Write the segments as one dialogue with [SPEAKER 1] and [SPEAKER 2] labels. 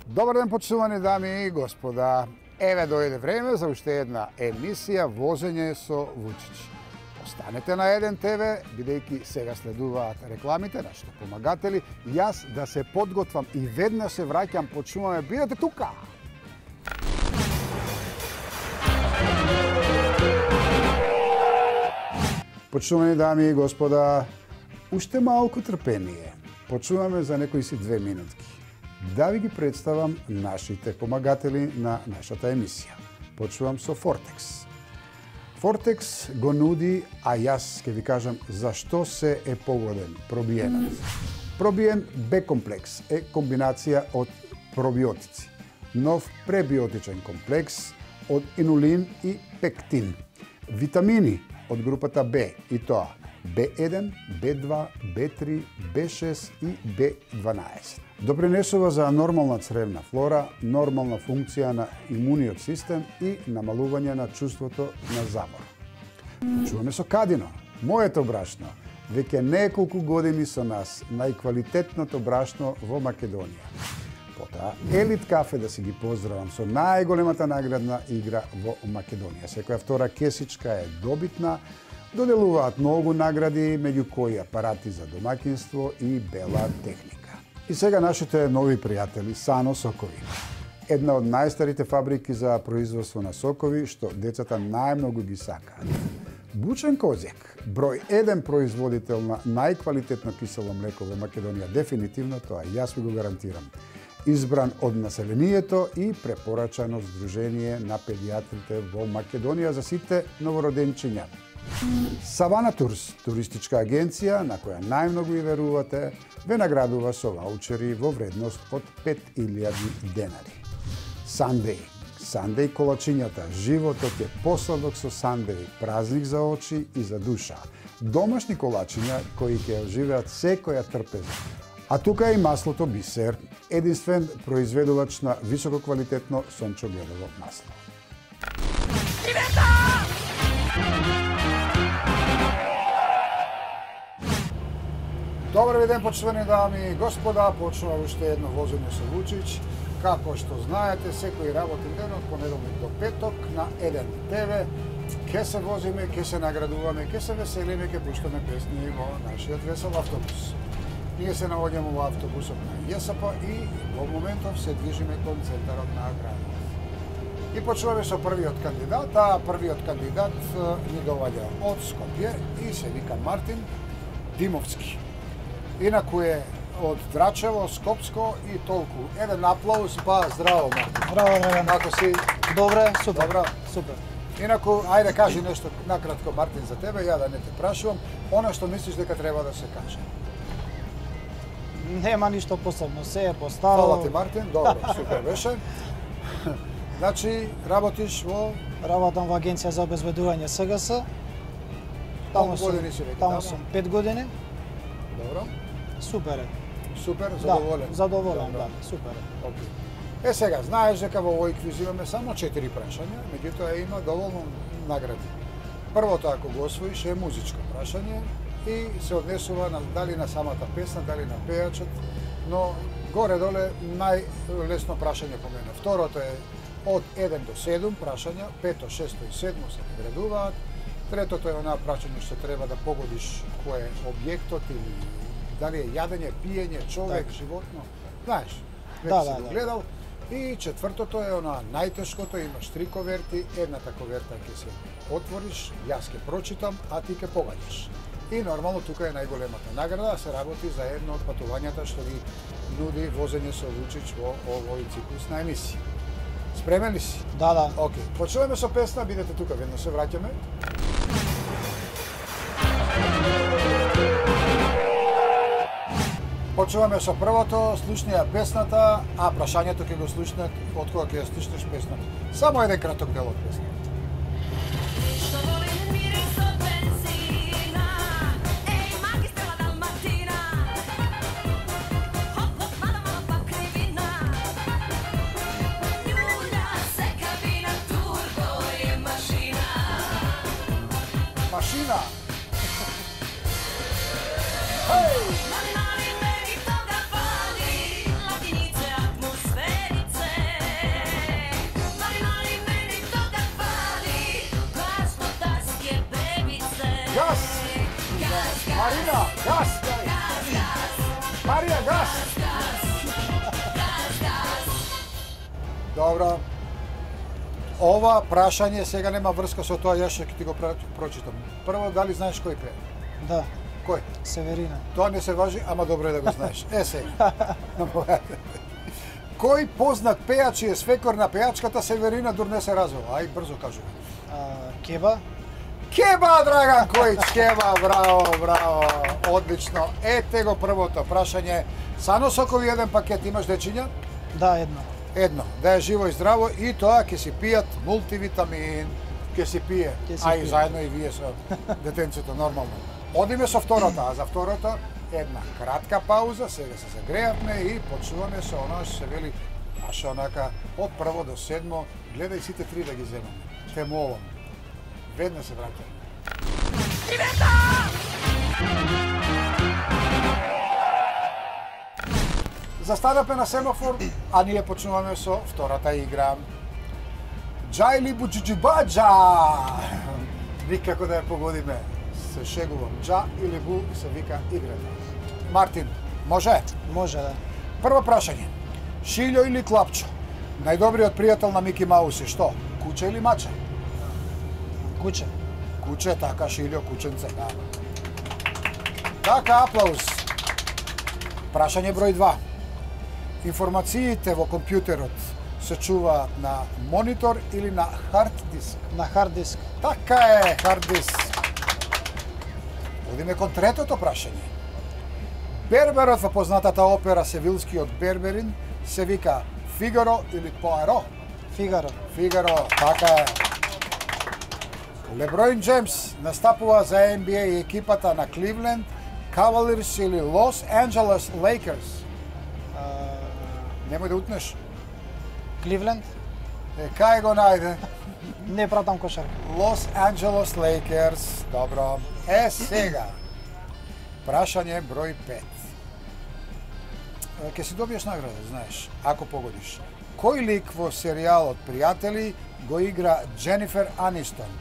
[SPEAKER 1] Добар ден, почитувани дами и господа. Еве дојде време за уште една емисија Возење со Вучич. Останете на 1 ТВ, бидејќи сега следуваат рекламите, нашите помагатели. Јас да се подготвам и веднаш се враќам, почнуваме. Бидете тука! Почнувани дами и господа, уште малку трпение. Почнуваме за некои си 2 минутки. Да ви ги представам нашите помагатели на нашата емисија. Почнувам со Фортекс. Фортекс го нуди, а јас ќе ви кажам зашто се е погоден пробиенот. Пробиен Б комплекс е комбинација од пробиотици. Нов пребиотичен комплекс од инулин и пектин. Витамини од групата Б и тоа B1, B2, B3, B6 и B12. Допринесува за нормална цревна флора, нормална функција на имуниот систем и намалување на чувството на замор. Чуваме со Кадино, моето брашно. Веќе неколку години со нас, најквалитетното брашно во Македонија. Потоа, Елит кафе да си ги поздравам со најголемата наградна игра во Македонија. Секоја втора кесичка е добитна, доделуваат многу награди, меѓу кои апарати за домаќинство и бела техника. И сега нашите нови пријатели Сано сокови. Една од најстарите фабрики за производство на сокови, што децата најмногу ги сакаат. Бучен Козјак, број 1 производител на најквалитетно кисело млеко во Македонија, дефинитивно тоа јас ви го гарантирам. Избран од населението и препорачано Сдружение на педијатрите во Македонија за сите новороденчиња. Савана Турс, туристичка агенција на која најмногу и верувате, ве наградува со ваучери во вредност од 5000 денари. Сандеј. Сандеј колачињата. Животот е посладок со сандеј, празник за очи и за душа. Домашни колачиња кои ќе оживеат секоја трпеза. А тука е и маслото Бисер, единствен произведувач на висококвалитетно сончогледово масло. Добар ви ден, почитувани дами и господа, почнува уште едно возење со Вучич. Како што знаете, секој работен ден од понеделник до петок на 1 ТВ ке се возиме, ке се наградуваме, ке се веселиме, ке пуштаме песни во нашиот весел автобус. Ние се наоѓаме во автобусот на ЈСП и во моментов се движиме кон центарот на градот. И почнуваме со првиот кандидат, а првиот кандидат ни доаѓа од Скопје и се вика Мартин Димовски. Инаку е од Драчево, Скопско и толку. Еден аплауз, па здраво, Мартин.
[SPEAKER 2] Здраво, Драган.
[SPEAKER 1] Како си?
[SPEAKER 2] Добре, супер.
[SPEAKER 1] Добро.
[SPEAKER 2] Супер.
[SPEAKER 1] Инаку, ајде кажи нешто накратко, Мартин, за тебе, ја да не те прашувам, она што мислиш дека треба да се каже.
[SPEAKER 2] Нема ништо посебно, се е постаро.
[SPEAKER 1] Фала ти, Мартин, добро, супер беше. Значи, работиш во...
[SPEAKER 2] Работам во Агенција за обезбедување СГС.
[SPEAKER 1] Колку години си веќе
[SPEAKER 2] таму сум 5 години.
[SPEAKER 1] Добро.
[SPEAKER 2] Супер е.
[SPEAKER 1] Супер, задоволен.
[SPEAKER 2] Да, задоволен,
[SPEAKER 1] Добро.
[SPEAKER 2] да, супер е.
[SPEAKER 1] Окей. Сега, знаеш дека во овој квиз имаме само 4 прашања, меѓутоа има доволно награди. Првото, ако го освоиш, е музичко прашање и се однесува на, дали на самата песна, дали на пејачот, но горе-доле најлесно прашање по мене. Второто е од 1 до 7 прашања, 5, 6 и 7 се наградуваат. Третото е онаа прашање што треба да погодиш кој е објектот или дали е јадење, пиење, човек,
[SPEAKER 2] так,
[SPEAKER 1] животно. Знаеш, веќе
[SPEAKER 2] да,
[SPEAKER 1] си го гледал. И четвртото е онаа најтешкото, имаш 3 коверти, едната коверта ќе се отвориш, јас ќе прочитам, а ти ќе погаѓаш. И нормално тука е најголемата награда, се работи за едно од патувањата што ви нуди возење со Вучич во овој циклус на емисија. Спремен ли си?
[SPEAKER 2] Да, да.
[SPEAKER 1] Окей. Почнуваме со песна, бидете тука, веднаш се враќаме. Почнуваме со првото, слушни ја песната, а прашањето ќе го слушнат од кога ќе ја слушнеш песната. Само еден краток дел од песната. Машина! Hey! Добро. Ова прашање сега нема врска со тоа, јас ќе ти го прочитам. Прво, дали знаеш кој пее?
[SPEAKER 2] Да,
[SPEAKER 1] Кој?
[SPEAKER 2] Северина.
[SPEAKER 1] Тоа не се важи, ама добро е да го знаеш. Сега. Кој познат пејач е свекор на пејачката Северина дур не се развела? Ај, брзо кажу.
[SPEAKER 2] Кеба.
[SPEAKER 1] Кеба, Драган Којич, Кеба, браво, браво, одлично. Ете го првото прашање. Сано сокови еден пакет имаш, дечиња?
[SPEAKER 2] Да, едно.
[SPEAKER 1] Едно, да е живо и здраво и тоа ќе си пијат мултивитамин, ќе си пие. Ај, заедно и вие со детенцето, нормално. Одиме со второто, а за второто една кратка пауза, сега се загреавме и почнуваме со оно што се вели, аш онака, од прво до седмо, гледај сите три да ги земаме. Те молам. Веднаш се враќаме. Ивета! Застанапме на семафор, а ние почнуваме со втората игра. Джа или буджуджубаджа? Никако да ја погодиме. Се шегувам. Джа или бу се вика играта. Мартин, може?
[SPEAKER 2] Може, да.
[SPEAKER 1] Прво прашање. Шилјо или Клапчо? Најдобриот пријател на Мики Маус е што? Куче или мача?
[SPEAKER 2] Куче.
[SPEAKER 1] Куче, така, Шилјо, кученце, да. Така, аплауз. Прашање број 2. Информациите во компјутерот се чуваат на монитор или на хард диск?
[SPEAKER 2] На хард диск.
[SPEAKER 1] Така е, хард диск. Одиме кон третото прашање. Берберот во познатата опера Севилскиот Берберин се вика Фигаро или Поаро?
[SPEAKER 2] Фигаро.
[SPEAKER 1] Фигаро, така е. Леброн Джеймс настапува за NBA и екипата на Кливленд Кавалирс или Лос Анджелес Лейкерс? Немој да утнеш.
[SPEAKER 2] Кливленд.
[SPEAKER 1] Кај го најде?
[SPEAKER 2] Не пратам кошарка.
[SPEAKER 1] Лос Анджелес Лейкерс. Добро. Сега. Прашање број 5. Ке си добиеш награда, знаеш, ако погодиш. Кој лик во серијалот Пријатели го игра Дженифер Анистон?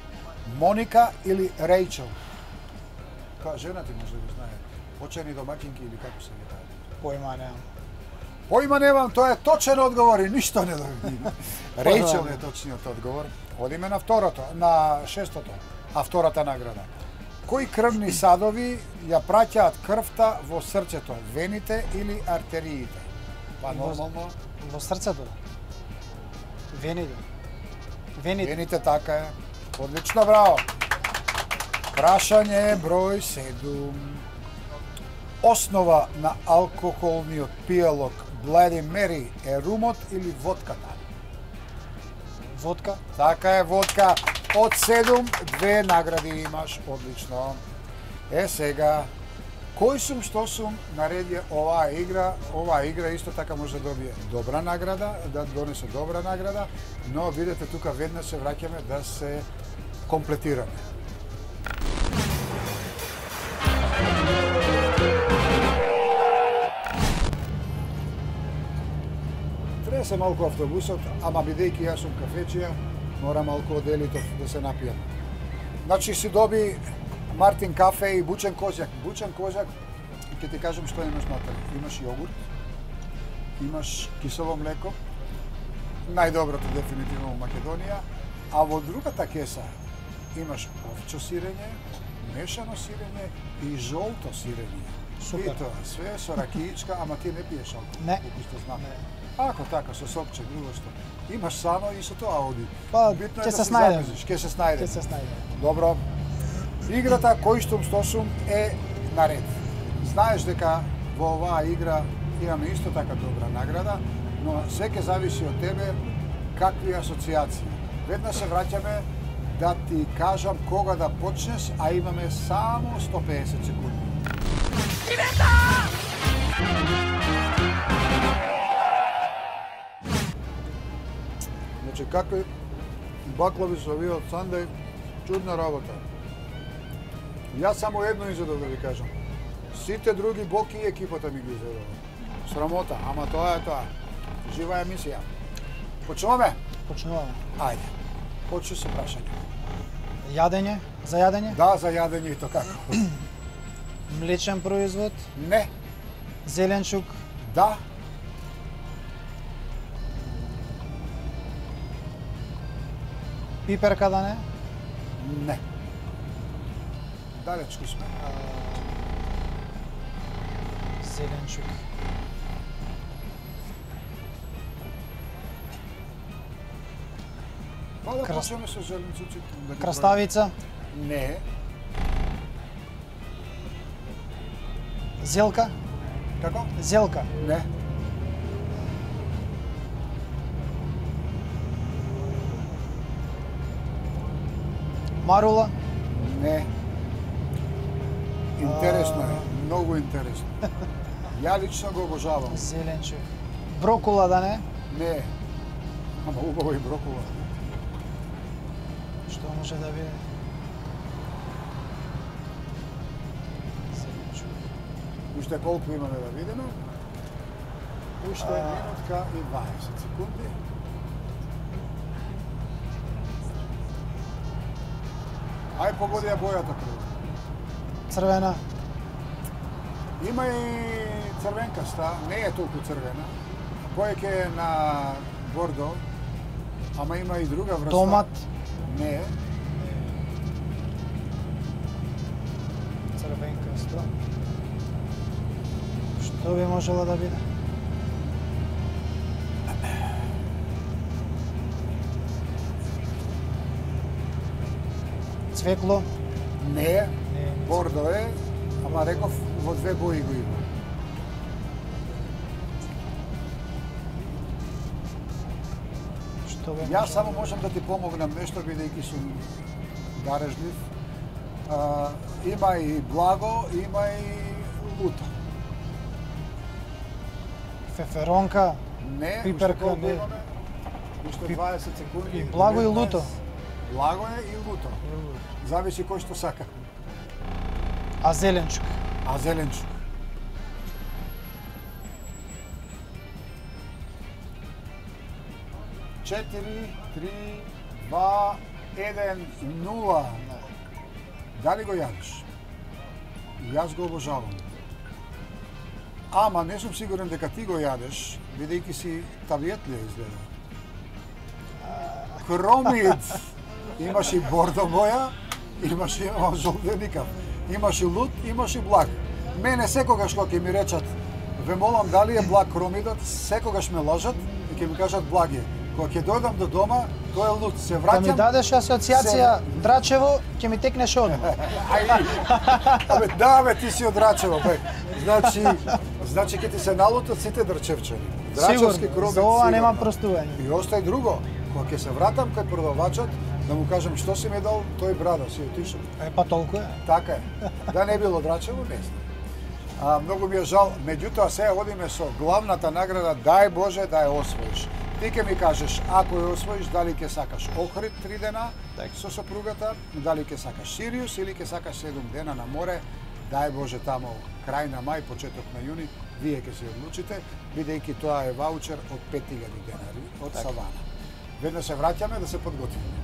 [SPEAKER 1] Моника или Рейчел? Као жена ти може да го знае. Очени домакинки или како се вика?
[SPEAKER 2] Појма немам.
[SPEAKER 1] Појма немам, тоа е точен одговор и ништо не доби. Рейчел е точниот одговор. Одиме на второто, на шестото, а втората награда. Кои крвни садови ја праќаат крвта во срцето, вените или артериите? Па нормално.
[SPEAKER 2] Во срцето. Вените. Вените.
[SPEAKER 1] Вените, така е. Одлично, браво. Прашање број 7. Основа на алкохолниот пијалок Bloody Mary е румот или водката?
[SPEAKER 2] Водка.
[SPEAKER 1] Така е, водка. Од 7, 2 награди имаш. Одлично. Сега, кој сум, што сум, нареди оваа игра. Оваа игра исто така може да добие добра награда, да донесе добра награда, но видете тука веднаш се враќаме да се комплетираме. Тресе малку автобусот, ама бидејќи јас сум кафечија, мора малку од елитов да се напијам. Значи си доби Мартин кафе и бучен козјак. Бучен козјак, ќе ти кажам што имаш внатре. Имаш јогурт, имаш кисело млеко, најдоброто дефинитивно во Македонија, а во другата кеса имаш овчо сирење, мешано сирење и жолто сирење.
[SPEAKER 2] Супер.
[SPEAKER 1] И тоа, све со ракиичка, ама ти не пиеш алкохол,
[SPEAKER 2] Не.
[SPEAKER 1] колку што знам.
[SPEAKER 2] Не.
[SPEAKER 1] Ако така, со сопче, друго што. Имаш сано и со тоа оди.
[SPEAKER 2] Па,
[SPEAKER 1] Битно
[SPEAKER 2] ќе
[SPEAKER 1] е да
[SPEAKER 2] се
[SPEAKER 1] се
[SPEAKER 2] снајдем.
[SPEAKER 1] замислиш, ќе се снајдем.
[SPEAKER 2] Ќе се снајде.
[SPEAKER 1] Добро. Играта кој што стосум е наред. Знаеш дека во оваа игра имаме исто така добра награда, но се ќе зависи од тебе какви асоциации. Веднаш се враќаме да ти кажам кога да почнеш, а имаме само 150 секунди. Значи, какви баклави со овие од Сандеј, чудна работа. Јас само едно изедов да ви кажам. Сите други боки и екипата ми ги изедова. Срамота, ама тоа е тоа. Жива емисија. Почнуваме?
[SPEAKER 2] Почнуваме.
[SPEAKER 1] Ајде. Почни се прашање.
[SPEAKER 2] Јадење, за јадење,
[SPEAKER 1] Да, за јадење и то како.
[SPEAKER 2] млечен производ,
[SPEAKER 1] Не.
[SPEAKER 2] зеленчук,
[SPEAKER 1] Да.
[SPEAKER 2] Пиперка да не?
[SPEAKER 1] Не. Далечко сме.
[SPEAKER 2] Зеленчук.
[SPEAKER 1] Па да почнеме со зеленчуците.
[SPEAKER 2] Краставица.
[SPEAKER 1] Не.
[SPEAKER 2] Зелка.
[SPEAKER 1] Како?
[SPEAKER 2] Зелка.
[SPEAKER 1] Не.
[SPEAKER 2] Марула.
[SPEAKER 1] Не. Интересно е, многу интересно. Ја лично го обожавам.
[SPEAKER 2] Зеленчук. Брокула да не?
[SPEAKER 1] Не. Ама убаво и брокула.
[SPEAKER 2] Што може да биде? Зеленчук.
[SPEAKER 1] Уште колку имаме да видиме? Уште минутка и 20 секунди. Ај погоди ја бојата прво.
[SPEAKER 2] Црвена.
[SPEAKER 1] Има и црвенкаста, не е толку црвена. Повеќе е на бордо, ама има и друга врста.
[SPEAKER 2] Томат.
[SPEAKER 1] Не е.
[SPEAKER 2] Црвенкасто. Што би можело да биде? Цвекло.
[SPEAKER 1] Не е.
[SPEAKER 2] Не е.
[SPEAKER 1] Бордо е, ама реков во две бои го има.
[SPEAKER 2] Што би
[SPEAKER 1] Јас
[SPEAKER 2] можело
[SPEAKER 1] само
[SPEAKER 2] да
[SPEAKER 1] можам да ти помогнам нешто, бидејќи сум дарежлив. Има и благо, има и луто.
[SPEAKER 2] Феферонка.
[SPEAKER 1] Не,
[SPEAKER 2] Пиперка,
[SPEAKER 1] уште колку
[SPEAKER 2] не.
[SPEAKER 1] имаме? Уште 20 секунди.
[SPEAKER 2] И благо и
[SPEAKER 1] 19.
[SPEAKER 2] луто.
[SPEAKER 1] Благо е и луто. Зависи кој што сака.
[SPEAKER 2] А зеленчук.
[SPEAKER 1] А зеленчук? Четири, 3, 2, 1, 0. Дали го јадеш? Јас го обожавам. Ама не сум сигурен дека ти го јадеш, бидејќи си тавиетлија изгледа. Хромид! Имаш и бордо боја, имаш и жолтеникав. Имаш и лут, имаш и благ. Мене секогаш кога ќе ми речат, ве молам дали е благ хромидот, секогаш ме лажат и ќе ми кажат благ е. Кога ќе дојдам до дома, тој е лут. Се
[SPEAKER 2] Да
[SPEAKER 1] враќам.
[SPEAKER 2] ми дадеш асоциација Драчево, ќе ми текнеш одма.
[SPEAKER 1] Абе, да, бе, ти си од Драчево, бе. Значи ќе ти се налутат сите дрчевчани. Драчевски
[SPEAKER 2] Сигурно,
[SPEAKER 1] хромид.
[SPEAKER 2] за ова
[SPEAKER 1] сигурно.
[SPEAKER 2] немам простување.
[SPEAKER 1] И остај друго. Кога ќе се вратам кај продавачот, да му кажам што си ми дал, тој брада си отишол.
[SPEAKER 2] Па толку е.
[SPEAKER 1] Така е. Да не било Драчево, не знам. Многу ми е жал, меѓутоа сега одиме со главната награда, дај Боже да ја освоиш. Ти ќе ми кажеш, ако ја освоиш, дали ќе сакаш Охрид 3 дена со сопругата, дали ќе сакаш Сириус или ќе сакаш 7 дена на море, дај Боже тамо крај на мај, почеток на јуни, вие ќе се одлучите, бидејќи тоа е ваучер од 5000 денари од Савана. Веднаш се враќаме да се подготвиме.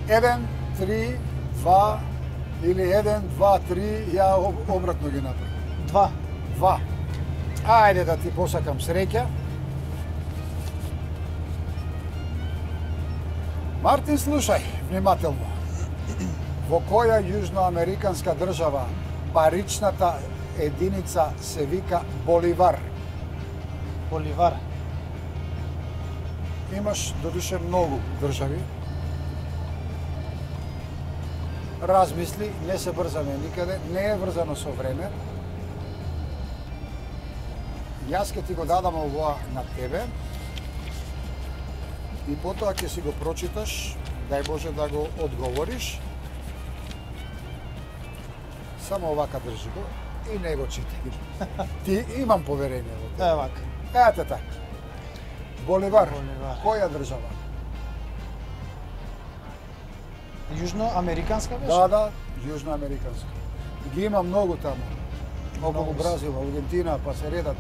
[SPEAKER 1] Еден, 3, 2 или 1, 2, 3, ја обратно ги направи. 2. Ајде да ти посакам среќа. Мартин, слушај внимателно. Во која јужноамериканска држава паричната единица се вика боливар?
[SPEAKER 2] Боливар.
[SPEAKER 1] Имаш додуше многу држави. Размисли, не се брзаме никаде, не е врзано со време. Јас ќе ти го дадам ова на тебе и потоа ќе си го прочиташ, дај Боже да го одговориш. Само овака држи го и не го читај. Ти имам поверение во тебе.
[SPEAKER 2] Евака.
[SPEAKER 1] Ете така. Боливар,
[SPEAKER 2] Боливар.
[SPEAKER 1] која држава?
[SPEAKER 2] Јужноамериканска беше?
[SPEAKER 1] Да, јужноамериканска. Ги има многу таму. Околу Бразил, Аргентина, па се редат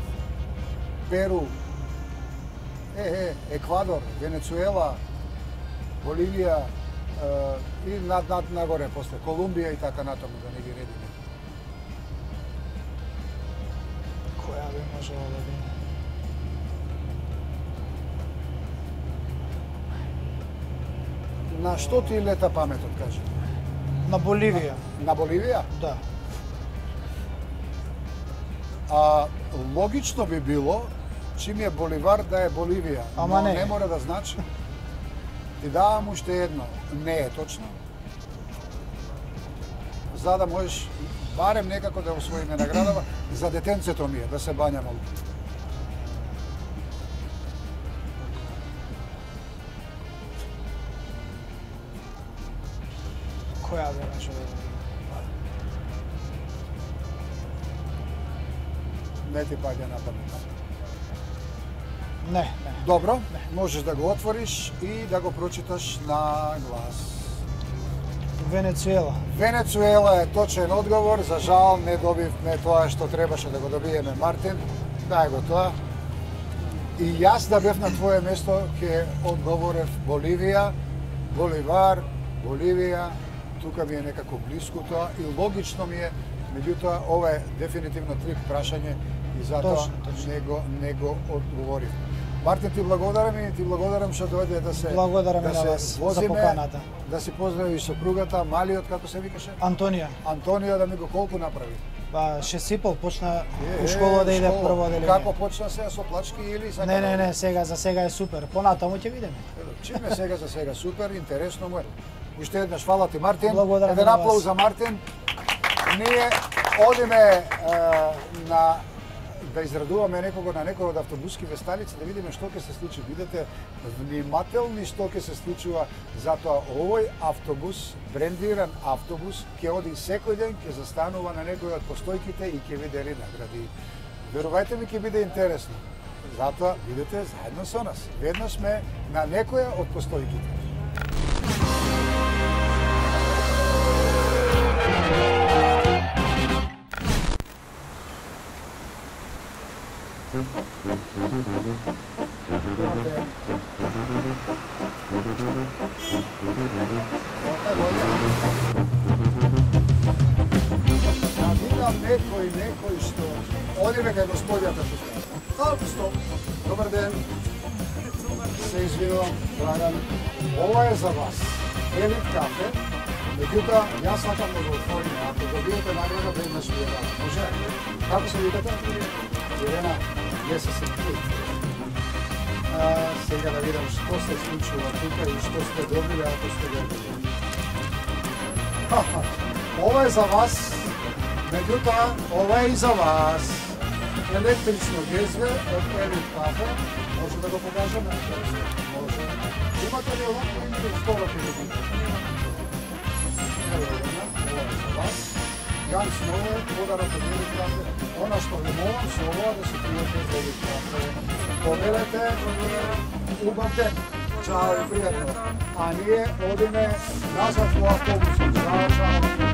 [SPEAKER 1] Перу, Еквадор, Венецуела, Боливија и нагоре после Колумбија и така натаму, да не ги редиме.
[SPEAKER 2] Која Која би можела да биде?
[SPEAKER 1] На што ти лета паметот, кажи?
[SPEAKER 2] На Боливија.
[SPEAKER 1] На Боливија?
[SPEAKER 2] Да.
[SPEAKER 1] Логично би било, чим е Боливар да е Боливија.
[SPEAKER 2] Ама
[SPEAKER 1] но
[SPEAKER 2] не.
[SPEAKER 1] не мора да значи. Ти давам уште едно. Не е точно. За да можеш барем некако да освоиме наградава, за детенцето ми е да се бања малку.
[SPEAKER 2] Која би можела да биде?
[SPEAKER 1] Не ти паѓа на памет.
[SPEAKER 2] Не.
[SPEAKER 1] Добро, можеш да го отвориш и да го прочиташ на глас.
[SPEAKER 2] Венецуела.
[SPEAKER 1] Венецуела е точен одговор, за жал не добивме тоа што требаше да го добиеме, Мартин. Дај го тоа. И јас да бев на твое место ќе одговорев Боливија, Боливар, Боливија, тука ми е некако блиску тоа и логично ми е, меѓутоа ова е дефинитивно трик прашање и затоа не го одговорив. Мартин, ти благодарам и ти благодарам што дојде да се
[SPEAKER 2] Благодарам на вас за поканата.
[SPEAKER 1] Да си поздрави сопругата, малиот, како се викаше?
[SPEAKER 2] Антонија.
[SPEAKER 1] Антонио да ми го колку направи?
[SPEAKER 2] Ше сипал, почна у школа да иде прво одделение.
[SPEAKER 1] Како почна сега со плачки или сака?
[SPEAKER 2] Не, сега за сега е супер. Понатаму ќе видиме.
[SPEAKER 1] Чим е сега за сега супер, интересно му е. Уште еднаш фала ти, Мартин.
[SPEAKER 2] Благодарам
[SPEAKER 1] Еден
[SPEAKER 2] на
[SPEAKER 1] аплауз
[SPEAKER 2] вас.
[SPEAKER 1] за Мартин. Ние одиме на да израдуваме некого на некој од автобуските станици, да видиме што ќе се случи. Бидете внимателни што ќе се случува, затоа овој автобус, брендиран автобус, ќе оди секој ден, ќе застанува на некој од постојките и ќе ви дели награди. Верувајте ми, ќе биде интересно. Затоа бидете заедно со нас. Веднаш сме на некоја од постојките. Некој што одиме кај господјата стоп. Добар ден. Се извинувам, Драган. Ова е за вас. Елит кафе. Меѓутоа, јас сакам да го отворим. Ако добиете награда, веднаш ви ја дадам. Може? Како се викате? Ирена, не се сега да видам што се случува тука и што сте добили, ако сте добили. Ова е за вас. Меѓутоа, ова е и за вас. Електрично гезве од Елит кафе. Може да го покажеме? Може. Имате ли овако или скоро ќе го видите? Ова е за вас. Ганс Нове, подарок од Елит кафе. Она што ви молам со ова да се пријате за Елит кафе. Побелете, убав ден. Чао и пријатно. А ние одиме назад во автобусот. Чао.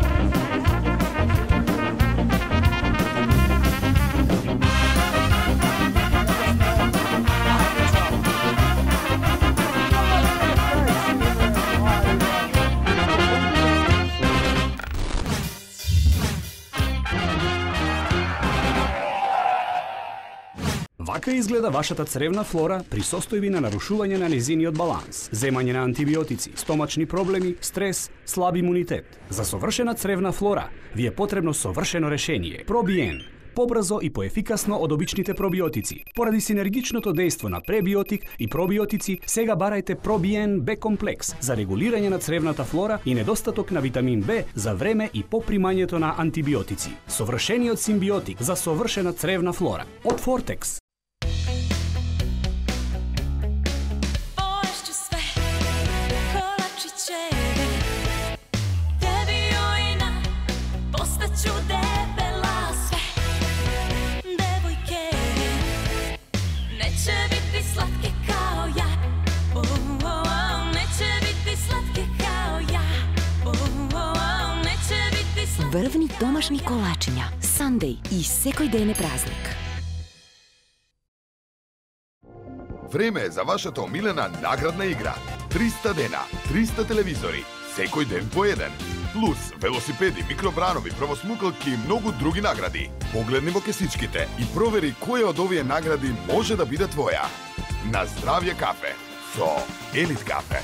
[SPEAKER 3] Вака изгледа вашата цревна флора при состојби на нарушување на незиниот баланс, земање на антибиотици, стомачни проблеми, стрес, слаб имунитет. За совршена цревна флора ви е потребно совршено решение. Пробиен. Побрзо и поефикасно од обичните пробиотици. Поради синергичното дејство на пребиотик и пробиотици, сега барајте Пробиен Б комплекс за регулирање на цревната флора и недостаток на витамин Б за време и по примањето на антибиотици. Совршениот симбиотик за совршена цревна флора. Од Фортекс.
[SPEAKER 4] Врвни домашни колачиња, Сандеј и секој ден е празник.
[SPEAKER 5] Време е за вашата омилена наградна игра. 300 дена, 300 телевизори, секој ден по еден. Плюс велосипеди, микробранови, правосмукалки и многу други награди. Погледни во кесичките и провери која од овие награди може да биде твоја. На здравје кафе со Елит кафе.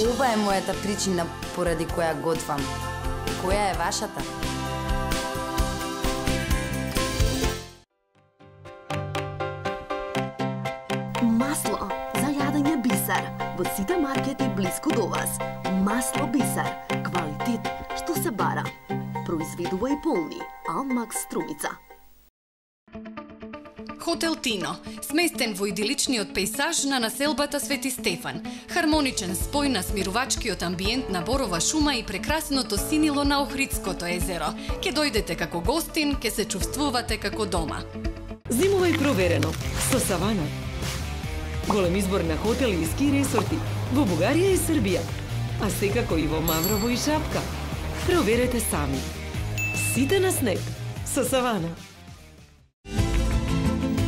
[SPEAKER 6] Ова е мојата причина поради која готвам. Која е вашата?
[SPEAKER 7] Масло за јадење Бисер во сите маркети блиску до вас. Масло Бисер, квалитет што се бара. Произведува и полни Алмакс Струмица.
[SPEAKER 8] Хотел Тино, сместен во идиличниот пејсаж на населбата Свети Стефан. Хармоничен спој на смирувачкиот амбиент на борова шума и прекрасното синило на Охридското езеро. Ке дојдете како гостин, ке се чувствувате како дома.
[SPEAKER 9] Зимувај проверено со Савана. Голем избор на хотели и ски ресорти во Бугарија и Србија, а секако и во Маврово и Шапка. Проверете сами. Сите на снег со Савана.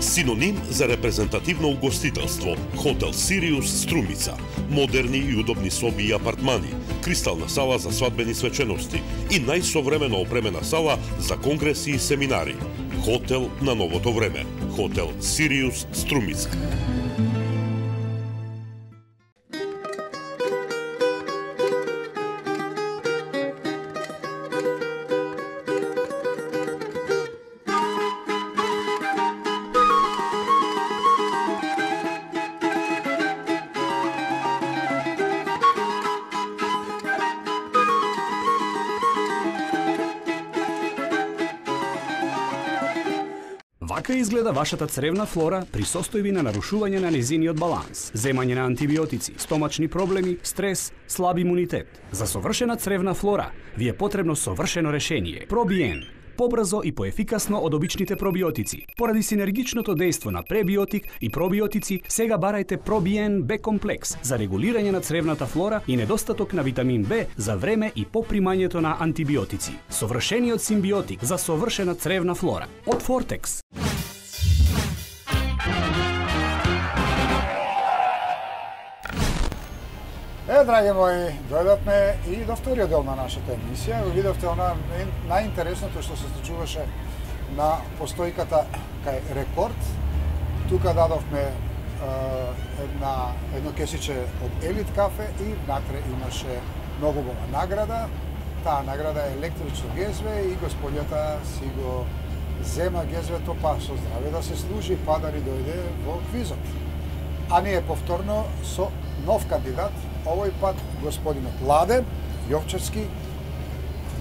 [SPEAKER 10] Синоним за репрезентативно угостителство. Хотел Сириус Струмица. Модерни и удобни соби и апартмани. Кристална сала за свадбени свечености и најсовремено опремена сала за конгреси и семинари. Хотел на новото време. Хотел Сириус Струмица.
[SPEAKER 3] Вака изгледа вашата цревна флора при состојби на нарушување на незиниот баланс, земање на антибиотици, стомачни проблеми, стрес, слаб имунитет. За совршена цревна флора ви е потребно совршено решение. Пробиен, побрзо и поефикасно од обичните пробиотици. Поради синергичното дејство на пребиотик и пробиотици, сега барајте Пробиен Б комплекс за регулирање на цревната флора и недостаток на витамин Б за време и по примањето на антибиотици. Совршениот симбиотик за совршена цревна флора од Фортекс.
[SPEAKER 1] Драги мои, дојдовме и до вториот дел на нашата емисија. Видовте она најинтересното што се случуваше на постојката кај Рекорд. Тука дадовме едно кесиче од Елит кафе и внатре имаше многу убава награда. Таа награда е електрично гезве и господјата си го зема гезвето, па со здраве да се служи, па да ни дојде во квизот. А ние повторно со нов кандидат, овој пат господинот Ладе Јовчевски.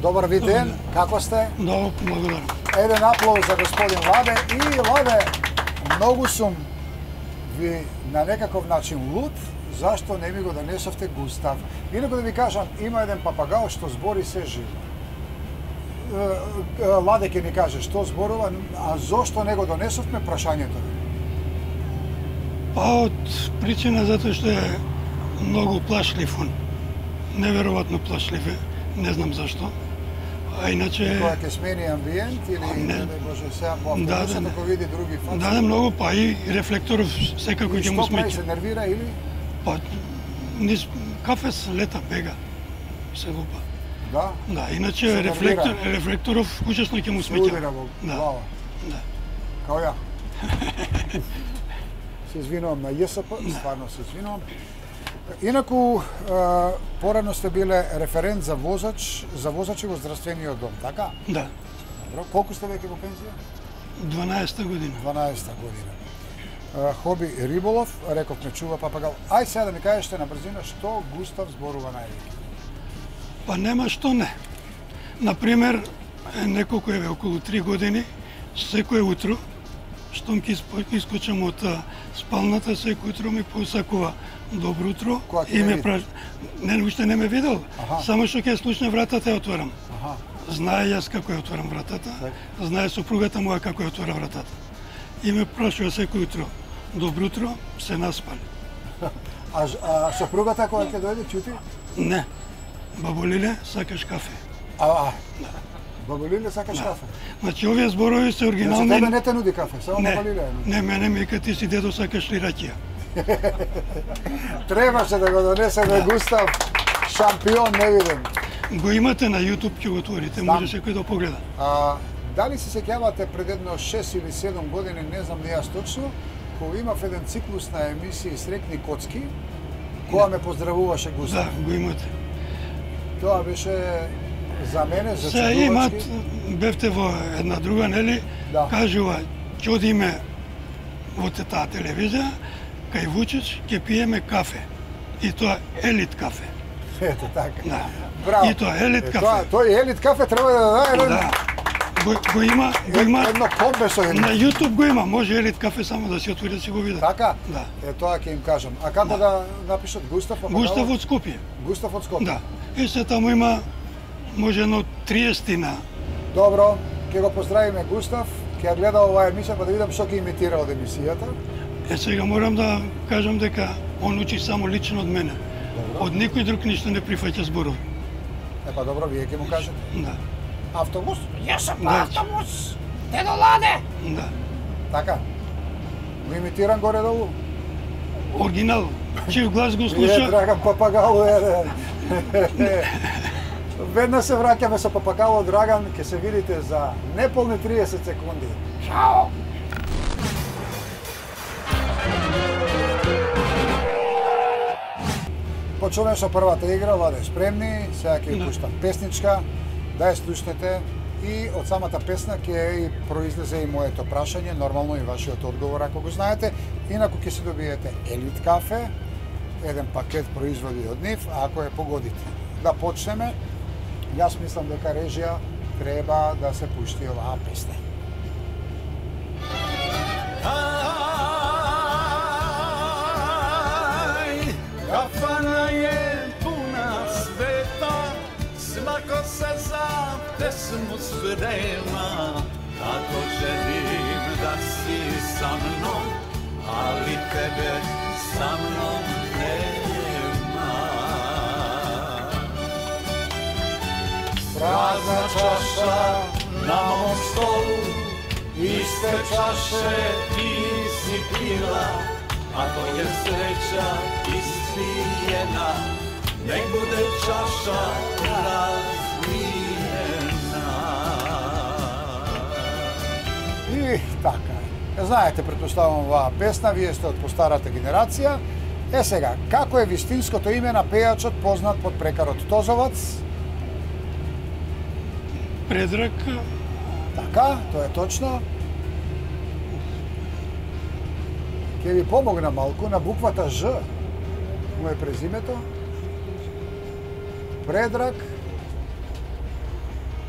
[SPEAKER 1] Добар ви ден, како сте?
[SPEAKER 11] Много благодарам.
[SPEAKER 1] Еден аплауз за господин Ладе. И Ладе, многу сум ви на некаков начин луд, зашто не ми го донесовте Густав. Инаку да ви кажам, има еден папагао што збори се живо. Ладе ќе ни каже што зборува, а зошто не го донесовме, прашањето ви?
[SPEAKER 11] Па од причина затоа што е многу плашлив он. Неверојатно плашлив е. Не знам зашто. А иначе...
[SPEAKER 1] Тоа ќе смени амбиент или не може сега по автобусот ако види други фаци?
[SPEAKER 11] Да, многу, па и рефлекторов секако ќе му смеќа.
[SPEAKER 1] И што прави, се нервира или?
[SPEAKER 11] Па, низ кафес лета, бега. Се лупа.
[SPEAKER 1] Да?
[SPEAKER 11] Да, иначе рефлекторов кучесно ќе му смеќа.
[SPEAKER 1] Удира во глава.
[SPEAKER 11] Да.
[SPEAKER 1] Као ја. Се извинувам на ЈСП, стварно се извинувам. Инаку, порано сте биле референт за возачи во здравствениот дом, така?
[SPEAKER 11] Да.
[SPEAKER 1] Добро. Колку сте веќе во пензија?
[SPEAKER 11] 12-та година.
[SPEAKER 1] 12-та година. Хоби риболов, рековме чува папагал. Ај сега да ми кажете на брзина што Густав зборува највеќе.
[SPEAKER 11] Па нема што не. Например, некој кој е околу 3 години, секој утро, штом ќе искочам од спалната, секој утро ми посакува добро утро и ме прави. Не, уште не ме видел, само што ќе слушне вратата ја отворам. Знае јас како ја отворам вратата, знае сопругата моја како ја отвора вратата. И ме прашува секој утро, добро утро, се наспали.
[SPEAKER 1] А сопругата кога ќе дојде, чути?
[SPEAKER 11] Не. Бабо Лиле, сакаш кафе?
[SPEAKER 1] Да. Баба Лиле сакаш кафе?
[SPEAKER 11] Значи, овие зборови се оригинални...
[SPEAKER 1] Значи, тебе не те нуди кафе, само Баба Лиле.
[SPEAKER 11] Не, мене ми вика, ти си дедо, сакаш ли ракија?
[SPEAKER 1] Требаше да го донесе да Густав, шампион невиден.
[SPEAKER 11] Го имате на YouTube, ќе го отворите, може секој да погледа.
[SPEAKER 1] Дали се сеќавате пред едно 6 или 7 години, не знам не јас точно, кога имав еден циклус на емисија Срекни коцки, која ме поздравуваше Густав.
[SPEAKER 11] Да, го имате.
[SPEAKER 1] Тоа беше за мене, за
[SPEAKER 11] чудувачки. Се имат, бевте во една друга, нели, кажува, ќе одиме во таа телевизија, кај Вучич, ќе пиеме кафе. И тоа елит кафе.
[SPEAKER 1] Ето така.
[SPEAKER 11] Да.
[SPEAKER 1] Браво.
[SPEAKER 11] И тоа елит кафе.
[SPEAKER 1] Тој елит кафе треба да даде.
[SPEAKER 11] Да. Го има
[SPEAKER 1] едно комбе со
[SPEAKER 11] на YouTube го има, може елит кафе само да си отвори да си го видат.
[SPEAKER 1] Така?
[SPEAKER 11] Да.
[SPEAKER 1] Тоа ќе им кажам. А како да напишат Густав?
[SPEAKER 11] Густав од Скопје.
[SPEAKER 1] Густав од Скопје.
[SPEAKER 11] Да. И се таму има може едно 30-тина.
[SPEAKER 1] Добро, ќе го поздравиме Густав, ќе ја гледа оваа емисија па да видам што ќе имитира од емисијата.
[SPEAKER 11] Сега морам да кажам дека он учи само лично од мене. Добро. Од никој друг ништо не прифаќа зборови.
[SPEAKER 1] Па добро, вие ќе му кажете.
[SPEAKER 11] Да.
[SPEAKER 1] Автобус?
[SPEAKER 2] Јас сум на автобус. Дедо Ладе.
[SPEAKER 11] Да.
[SPEAKER 1] Така. Го имитирам горе-долу.
[SPEAKER 11] Оригинал. Чив глас го слуша.
[SPEAKER 1] Драган Папагало Веднаш се враќаме со Папагало Драган, ќе се видите за неполни 30 секунди.
[SPEAKER 2] Чао!
[SPEAKER 1] Почнуваме со првата игра, Ладе, спремни, сега ќе ви пуштам песничка, да ја слушнете и од самата песна ќе и произлезе и моето прашање, нормално и вашиот одговор ако го знаете, инаку ќе се добиете елит кафе, еден пакет производи од нив, ако ја погодите. Да почнеме, јас мислам дека режија треба да се пушти оваа песна.
[SPEAKER 12] Kafana je puna sveta, svako se za pesmu sprema. Kako želim da si sa mnom, ali tebe sa mnom nema. Prazna čaša na mom stolu, iste čaše ti si pila, a to je sreća ispijena, nek bude čaša razbijena.
[SPEAKER 1] И така. Знаете, претпоставувам оваа песна, вие сте од постарата генерација. Сега, како е вистинското име на пејачот познат под прекарот Тозовац?
[SPEAKER 11] Предрак.
[SPEAKER 1] Така, тоа е точно. Ќе ви помогна малку на буквата Ж. Му е презимето. Предрак.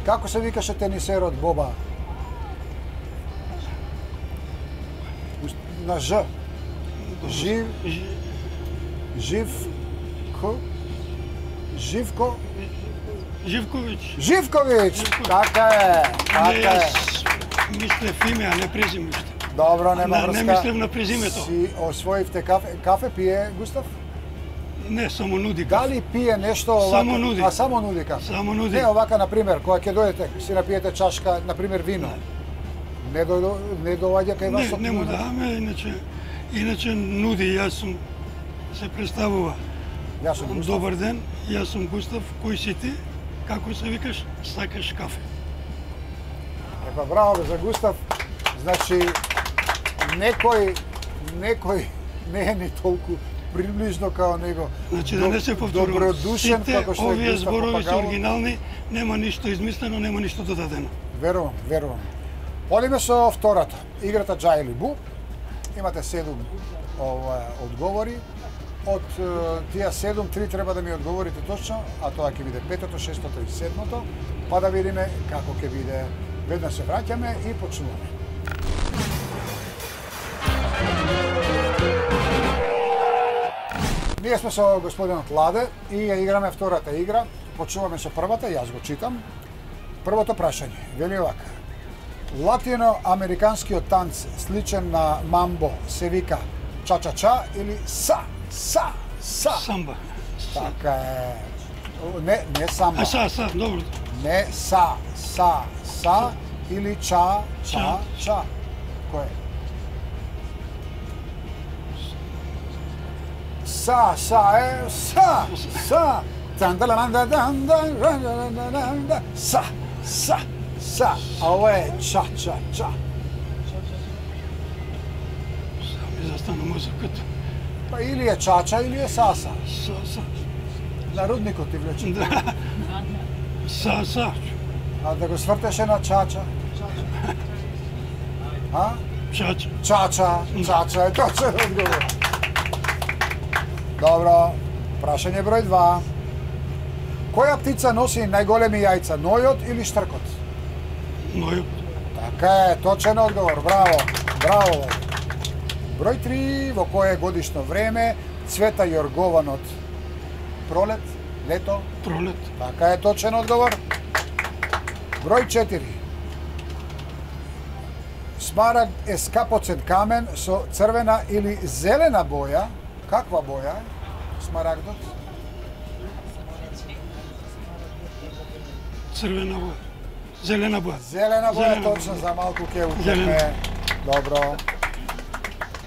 [SPEAKER 1] Како се викаше тенисерот Боба? На Ж. Живковиќ. Живковиќ. Така е. Така е.
[SPEAKER 11] Мислев име, а не презиме уште.
[SPEAKER 1] Добро, нема врска.
[SPEAKER 11] Не мислев на презимето.
[SPEAKER 1] Си освоивте кафе. Кафе пие Густав?
[SPEAKER 11] Не, само нуди кафе.
[SPEAKER 1] Дали пие нешто овака?
[SPEAKER 11] Само нуди.
[SPEAKER 1] А само нуди кафе?
[SPEAKER 11] Само нуди.
[SPEAKER 1] Не, овака, например, кога ќе дојдете, си напиете чашка, например, вино. Не доаѓа кај вас?
[SPEAKER 11] Не му даваме, иначе нуди, јас сум, се представува.
[SPEAKER 1] Јас сум Густав.
[SPEAKER 11] Добар ден, јас сум Густав, кој си ти? Како се викаш? Сакаш кафе.
[SPEAKER 1] Епа, браво за Густав. Значи, некој не е ни толку приближно као него.
[SPEAKER 11] Значи, да не се повторувам.
[SPEAKER 1] Добродушен, како што е
[SPEAKER 11] овие
[SPEAKER 1] Густав
[SPEAKER 11] зборови се
[SPEAKER 1] Папагало.
[SPEAKER 11] оригинални, нема ништо измислено, нема ништо додадено.
[SPEAKER 1] Верувам. Одиме со втората. Играта Джа или Бу. Имате 7 одговори. Од тие 7, 3 треба да ми одговорите точно, а тоа ќе биде 5-то, 6-то и 7-то, па да видиме како ќе биде. Веднаш се враќаме и почнуваме. Ние сме со господинот Ладе и ја играме втората игра. Почнуваме со првата, јас го читам. Првото прашање вели овака. Латиноамериканскиот танц сличен на мамбо се вика ча-ча-ча или са?
[SPEAKER 11] Самба.
[SPEAKER 1] Така е. Не самба.
[SPEAKER 11] Са, добро.
[SPEAKER 1] Не, са или ча. Кој е? Са е, са. Са. А ова е ча.
[SPEAKER 11] Ми застана мозокот.
[SPEAKER 1] Па или е чача, или е саса.
[SPEAKER 11] Са.
[SPEAKER 1] На рудникот ти влече.
[SPEAKER 11] Да. Са.
[SPEAKER 1] А да го свртеше на чача? А? Чача е точен одговор. Добро, прашање број 2. Која птица носи најголеми јајца, нојот или штркот?
[SPEAKER 11] Нојот.
[SPEAKER 1] Така е, точен одговор, браво. Број 3, во кое годишно време цвета јоргованот? Пролет, лето?
[SPEAKER 11] Пролет.
[SPEAKER 1] Така е, точен одговор. Број 4. Смарагд е скапоцен камен со црвена или зелена боја. Каква боја е смарагдот?
[SPEAKER 11] Црвена боја. Зелена боја.
[SPEAKER 1] Зелена боја, точно, за малку ќе учиме. Добро.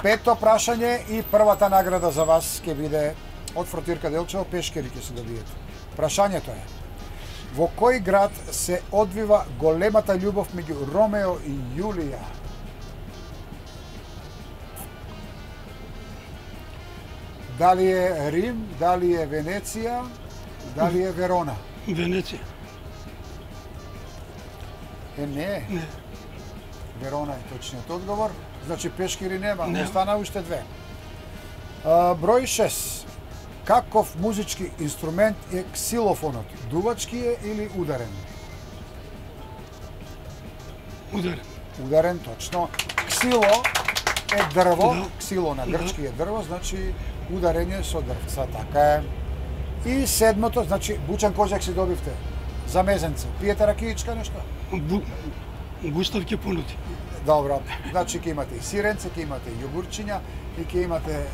[SPEAKER 1] Пето прашање и првата награда за вас ќе биде од Фротирка Делчево, пешкери ќе се добиете. Прашањето е: во кој град се одвива големата љубов меѓу Ромео и Јулија? Дали е Рим, дали е Венеција, дали е Верона?
[SPEAKER 11] Венеција.
[SPEAKER 1] Не. Верона е точниот одговор. Значи пешкири нема, остана уште 2. Број 6. Каков музички инструмент е ксилофонот? Дувачки е или ударен? Ударен, точно. Ксило е дрво, ксило на грчки е дрво, значи ударење со дрвца, така е. И седмото, значи бучен кожак си добивте за мезенце. Пиете ракиичка нешто?
[SPEAKER 11] Густав ќе понуди.
[SPEAKER 1] Добро, значи ќе имате и сиренце, ќе имате и јогурчиња и ќе имате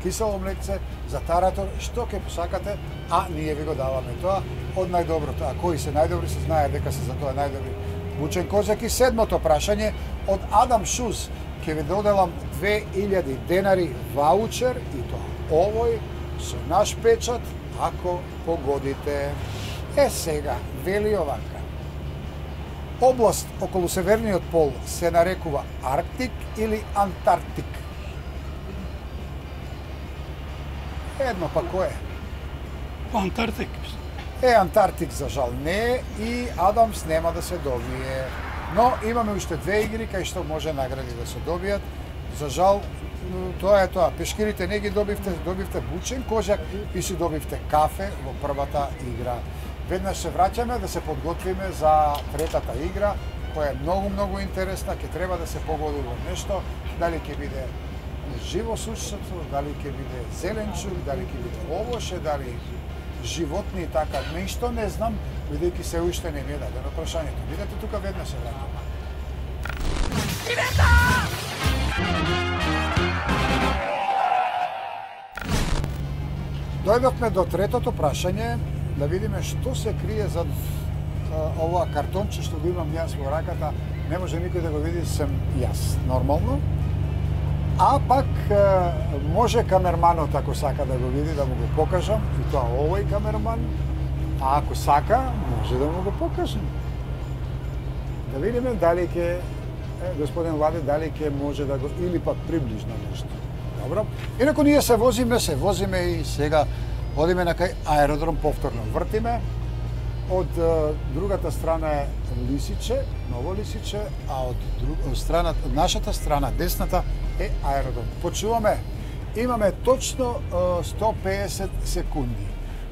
[SPEAKER 1] кисело млекце за таратор, што ќе посакате, а ние ви го даваме тоа од најдоброто. А кои се најдобри се знае дека се за тоа најдобри. Бучен козак и седмото прашање од Адам Шуз. Ќе ви доделам 2000 денари ваучер и тоа овој со наш печат ако погодите. Сега, вели овака. Област околу северниот пол се нарекува Арктик или Антарктик? Едно па кој е?
[SPEAKER 11] Антарктик.
[SPEAKER 1] Антарктик за жал не и Адамс нема да се добие. Но имаме уште 2 игри кај што може награди да се добијат. За жал тоа е тоа. Пешкирите не ги добивте бучен кожак и си добивте кафе во првата игра. Веднаш се враќаме да се подготвиме за третата игра, која е многу интересна, ќе треба да се погоди во нешто, дали ќе биде живо сушето, дали ќе биде зеленчук, дали ќе биде овоше, дали животни и така, нешто не знам, бидејќи се уште не ми е дадено прашањето. Видете тука веднаш се враќаме. Дојдовме до третото прашање, да видиме што се крие зад ова картонче што го имам јас во раката. Не може никој да го види сем јас, нормално. А пак може камерманот, ако сака да го види, да му го покажам, и тоа овој камерман. А ако сака, може да му го покажам. Да видиме дали ќе, господин Владе, дали ќе може да го, или пак приближно нешто. Добро. Инако ние се возиме и сега одиме на кај аеродром, повторно вртиме. Од другата страна е Лисиче, Ново Лисиче, а од нашата страна, десната, е аеродром. Почуваме, имаме точно 150 секунди.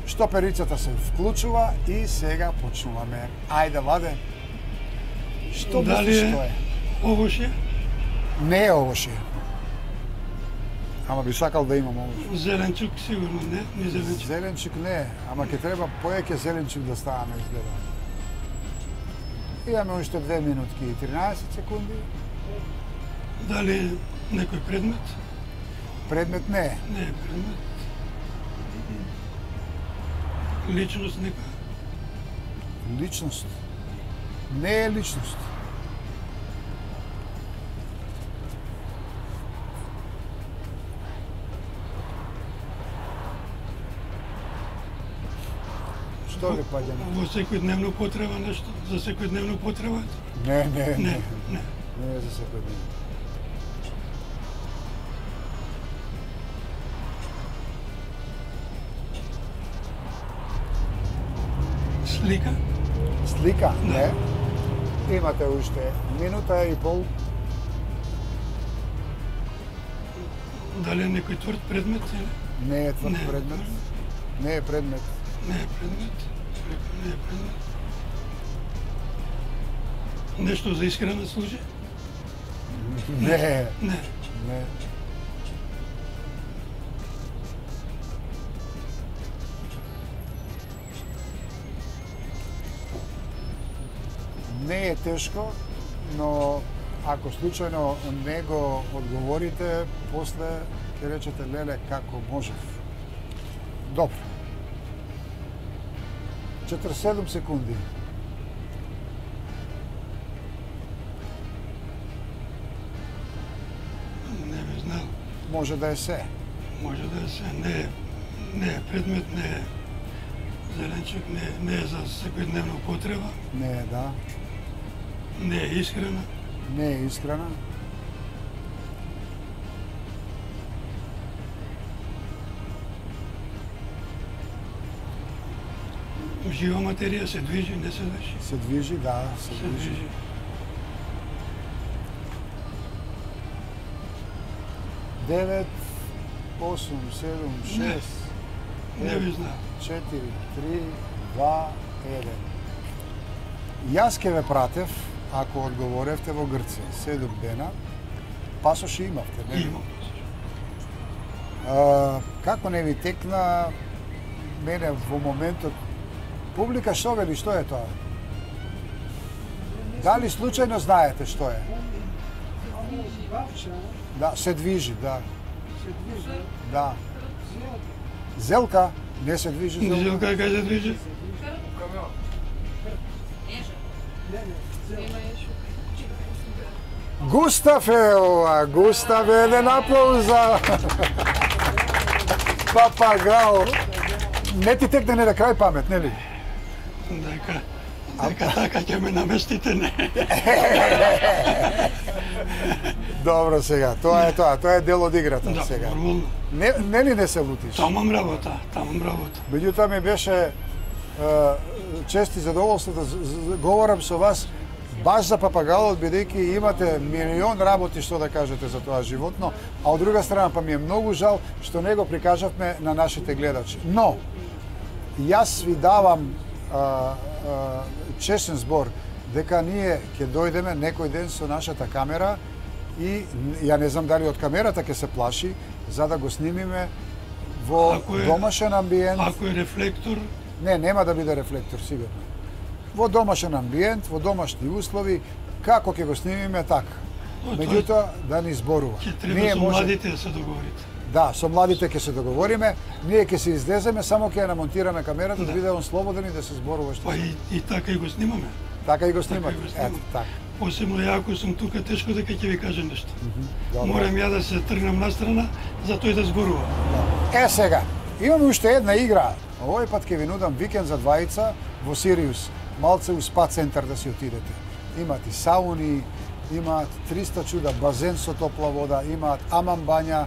[SPEAKER 1] Штоперицата се вклучува и сега почуваме. Ајде, Владе. Што мислиш што е?
[SPEAKER 11] Овошје?
[SPEAKER 1] Не е овошје. Ама би сакал да имам овошје.
[SPEAKER 11] Зеленчук сигурно не, не зеленчук.
[SPEAKER 1] Зеленчук не, ама ќе треба поеќе зеленчук да ставаме изгледа. Имаме уште 2 минутки и 13 секунди.
[SPEAKER 11] Дали некој предмет?
[SPEAKER 1] Предмет не е.
[SPEAKER 11] Не е предмет. Личност некоја?
[SPEAKER 1] Личност. Не е личност. Што ви паѓа на?
[SPEAKER 11] Во секојдневно потреба нешто? За секојдневно потреба?
[SPEAKER 1] Не.
[SPEAKER 11] Не.
[SPEAKER 1] Не е за секојдневно.
[SPEAKER 11] Слика?
[SPEAKER 1] Слика? Не. Имате уште минута и пол.
[SPEAKER 11] Дали е некој тврд предмет или?
[SPEAKER 1] Не е тврд предмет. Не е предмет.
[SPEAKER 11] Не е предмет. Не е предмет. Нешто за исхрана служи?
[SPEAKER 1] Не.
[SPEAKER 11] Не.
[SPEAKER 1] Не. Не е тешко, но ако случајно не го одговорите, после ќе речете леле како можев. Добро. 47 секунди.
[SPEAKER 11] Не би знал.
[SPEAKER 1] Може да е се.
[SPEAKER 11] Може да е се. Не е предмет, не е зеленчук, не е за секојдневна потреба.
[SPEAKER 1] Не е, да.
[SPEAKER 11] Не е исхрана.
[SPEAKER 1] Не е исхрана.
[SPEAKER 11] Жива материја се движи, не се движи.
[SPEAKER 1] Се движи, да, се движи. 9, 8, 7, 6,
[SPEAKER 11] Не би знал.
[SPEAKER 1] 4, 3, 2, 1. Јас ке ве пратев, ако одговоревте во Грција, 7 дена, пасош имавте, не?
[SPEAKER 11] Имам.
[SPEAKER 1] Како не ви текна, мене во моментот, публика што вели, што е тоа? Дали случајно знаете што е? Да, се движи, да. Да. Зелка, не се движи зелка.
[SPEAKER 11] Зелка кај се движи?
[SPEAKER 1] Густав е ова, Густав е еден аплауз за папагао. Не ти текне не на крај памет, нели?
[SPEAKER 11] Дека така ќе ме наместите, не.
[SPEAKER 1] Добро сега, тоа е дел од играта сега. Нели не се лутиш?
[SPEAKER 11] Тамам работа.
[SPEAKER 1] Меѓутоа ми беше чест и задоволство да говорам со вас баш за папагалот, бидејќи имате милион работи што да кажете за тоа животно, а од друга страна па ми е многу жал што не го прикажавме на нашите гледачи. Но, јас ви давам честен збор дека ние ќе дојдеме некој ден со нашата камера и ја не знам дали од камерата ќе се плаши за да го снимиме во домашен амбиент.
[SPEAKER 11] Ако е рефлектор?
[SPEAKER 1] Не, нема да биде рефлектор, сигурно. Во домашен амбиент, во домашни услови, како ќе го снимиме така. Меѓутоа, да ни зборува.
[SPEAKER 11] Ќе треба со младите да се договорите.
[SPEAKER 1] Да, со младите ќе се договориме, ние ќе се излеземе, само ќе ја намонтираме камерата да биде он слободен и да се зборува што.
[SPEAKER 11] Па и така и го снимаме.
[SPEAKER 1] Така и го снимате. Ето, така.
[SPEAKER 11] Посебно ја ако сум тука, тешко дека ќе ви кажам нешто. Морам ја да се тргнам настрана за тој да зборува.
[SPEAKER 1] Е сега, имаме уште една игра. Овој пат ќе ви нудам викенд за двајца во Сириус. Малце у спа центар да си отидете. Имат и сауни, имаат 300 чуда, базен со топла вода, имаат аман бања,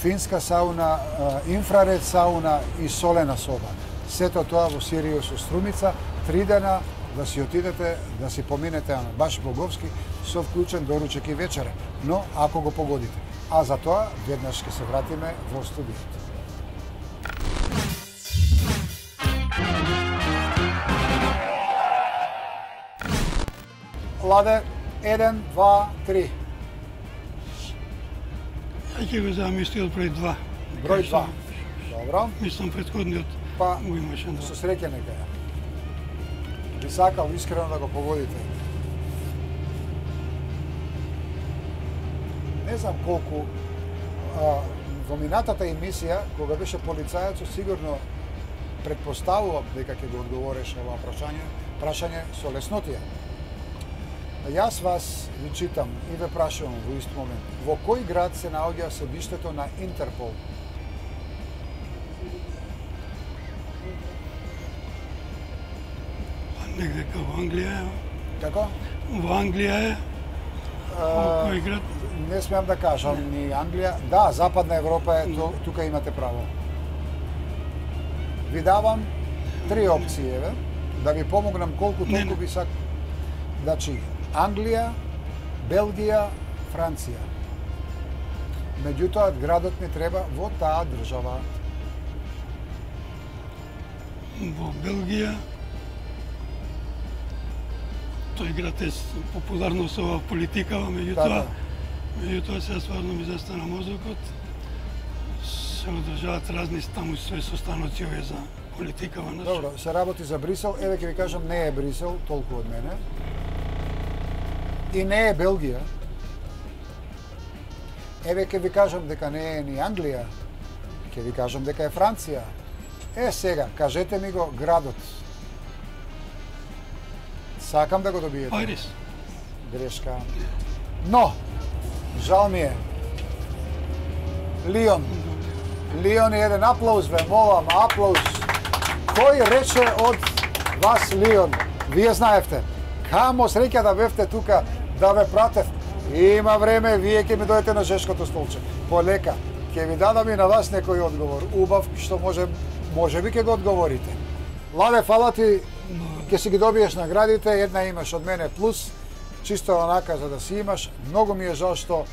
[SPEAKER 1] финска сауна, инфраред сауна и солена соба. Сето тоа во Сириус у Струмица, 3 дена да си отидете, да си поминете баш боговски со вклучен доручек и вечера. Но ако го погодите. А за тоа веднаш ќе се вратиме во студиото. Ладе, 1, 2, 3.
[SPEAKER 11] Ја ќе го земам истиот број 2.
[SPEAKER 1] Број 2. Добро.
[SPEAKER 11] Мислам предходниот го имаше.
[SPEAKER 1] Со среќа нека ја. Би сакал искрено да го погодите. Не знам колку во минатата емисија, кога беше полицајецот, сигурно предпоставувам дека ќе го одговориш ова прашање со леснотија. Јас вас ви читам и ве прашувам во ист момент. Во кој град се наоѓа седиштето на Интерпол?
[SPEAKER 11] Негде во Англија е.
[SPEAKER 1] Како?
[SPEAKER 11] Во Англија е. Во кој град?
[SPEAKER 1] Не смеам да кажам ни Англија. Да, Западна Европа е, тука имате право. Ви давам 3 опции, еве, да ви помогнам колку толку ви сак. Значи, Англија, Белгија, Франција. Меѓутоа, градот не треба во таа држава.
[SPEAKER 11] Во Белгија, тој град е популарно со ова политикава, меѓутоа се стварно ми застана мозокот. Се одржаваат разни таму све состаноци овие за политикава.
[SPEAKER 1] Добро, се работи за Брисел. Еве ќе ви кажам, не е Брисел, толку од мене. И не е Белгија. Еве ќе ви кажам дека не е ни Англија. Ќе ви кажам дека е Франција. Сега, кажете ми го градот. Сакам да го добиете.
[SPEAKER 11] Париз.
[SPEAKER 1] Грешка. Но, жал ми е. Лион. Лион е еден аплауз, ве молам, аплауз. Кој рече од вас Лион? Вие знаевте. Камо среќа да бевте тука, да ве пратев. Има време, вие ќе ми дојдете на жешкото столче. Полека. Ќе ви дадам и на вас некој одговор. Убав, што може би ќе го одговорите. Ладе, фала ти, ќе си ги добиеш наградите, една имаш од мене плюс, чисто онака за да си имаш. Многу ми е жал што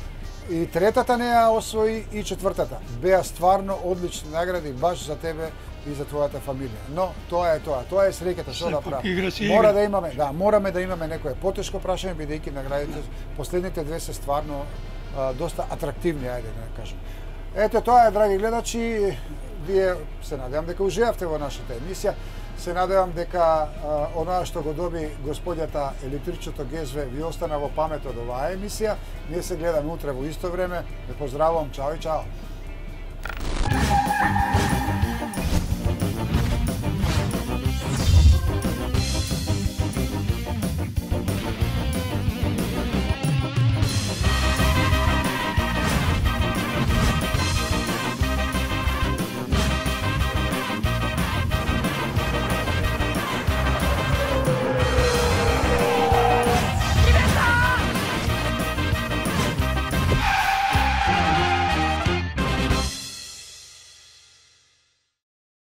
[SPEAKER 1] и третата не ја освои и четвртата. Беа стварно одлични награди баш за тебе и за твојата фамилија. Но тоа е тоа. Тоа е среќата што да прави. Мораме да имаме некое потешко прашање, бидејќи наградите последните две се стварно доста атрактивни, ајде да кажам. Ете тоа е, драги гледачи, вие се надевам дека уживавте во нашата емисија. Се надевам дека оноа што го доби господјата електричното ГСВ ви остана во памет од оваа емисија. Ние се гледаме утре во исто време. Ве поздравувам, чао и чао.